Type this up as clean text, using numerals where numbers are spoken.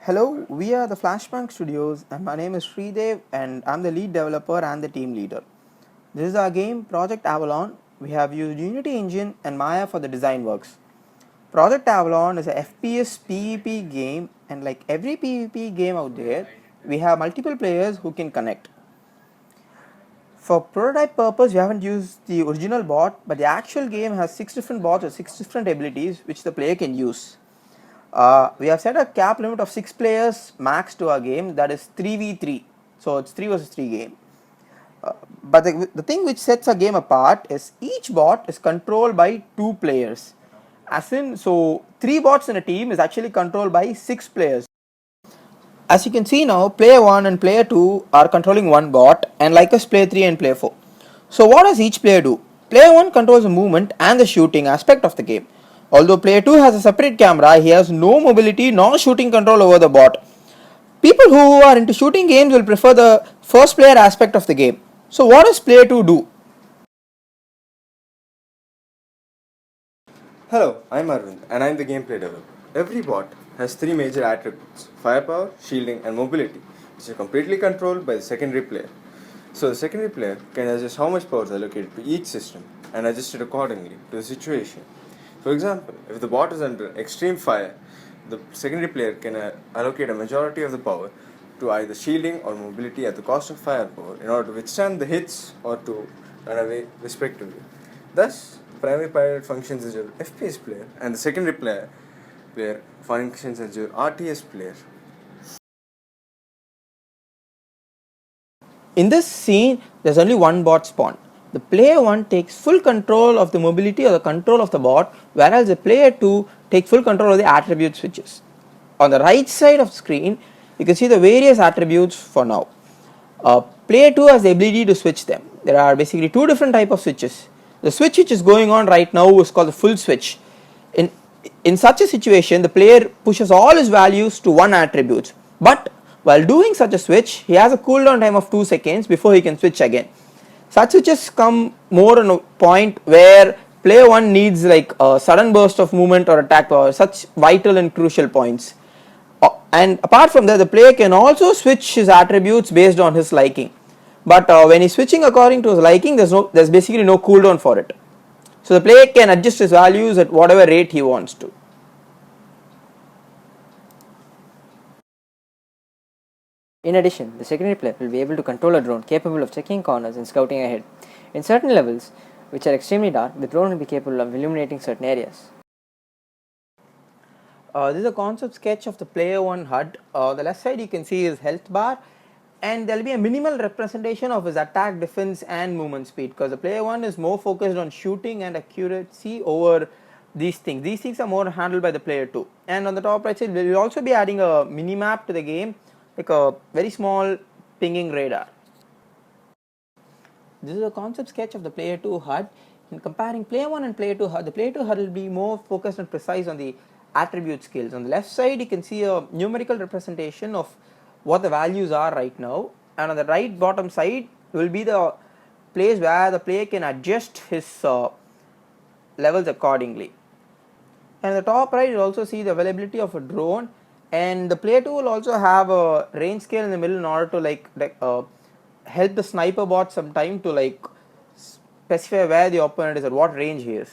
Hello, we are the Flashbang Studios and my name is Sridev and I'm the lead developer and the team leader. This is our game Project A.V.A.L.O.N. We have used Unity Engine and Maya for the design works. Project A.V.A.L.O.N. is a FPS PvP game, and like every PvP game out there, we have multiple players who can connect. For prototype purpose, we haven't used the original bot, but the actual game has 6 different bots with 6 different abilities which the player can use. We have set a cap limit of 6 players max to our game, that is 3v3, so it's 3 versus 3 game. But the thing which sets a game apart is each bot is controlled by 2 players. As in, so 3 bots in a team is actually controlled by 6 players. As you can see now, player 1 and player 2 are controlling one bot, and like us player 3 and player 4. So what does each player do? Player 1 controls the movement and the shooting aspect of the game. Although player 2 has a separate camera, he has no mobility nor shooting control over the bot. People who are into shooting games will prefer the first player aspect of the game. So what does player 2 do? Hello, I'm Arvind and I'm the gameplay developer. Every bot has 3 major attributes: firepower, shielding, and mobility, which are completely controlled by the secondary player. So the secondary player can adjust how much power is allocated to each system and adjust it accordingly to the situation. For example, if the bot is under extreme fire, the secondary player can allocate a majority of the power to either shielding or mobility at the cost of firepower in order to withstand the hits or to run away respectively. Thus, the primary pilot functions as your FPS player and the secondary player functions as your RTS player. In this scene, there's only one bot spawn. The player 1 takes full control of the mobility or the control of the bot, whereas the player 2 takes full control of the attribute switches. On the right side of the screen, you can see the various attributes for now. Player 2 has the ability to switch them. There are basically 2 different types of switches. The switch which is going on right now is called the full switch. In such a situation, the player pushes all his values to one attribute, but while doing such a switch, he has a cooldown time of 2 seconds before he can switch again. Such switches come more on a point where player 1 needs like a sudden burst of movement or attack power, such vital and crucial points. And apart from that, the player can also switch his attributes based on his liking. But when he's switching according to his liking, there's basically no cooldown for it. So the player can adjust his values at whatever rate he wants to. In addition, the secondary player will be able to control a drone capable of checking corners and scouting ahead. In certain levels, which are extremely dark, the drone will be capable of illuminating certain areas. This is a concept sketch of the player 1 HUD. The left side you can see his health bar, and there will be a minimal representation of his attack, defense and movement speed, because the player 1 is more focused on shooting and accuracy over these things. These things are more handled by the player 2. And on the top right side, we will also be adding a mini map to the game, like a very small pinging radar. This is a concept sketch of the player 2 HUD. In comparing player 1 and player 2 HUD, the player 2 HUD will be more focused and precise on the attribute skills. On the left side, you can see a numerical representation of what the values are right now, and on the right bottom side will be the place where the player can adjust his levels accordingly. And at the top right, you also see the availability of a drone, and the player 2 will also have a range scale in the middle in order to help the sniper bot sometime to like specify where the opponent is, at what range he is.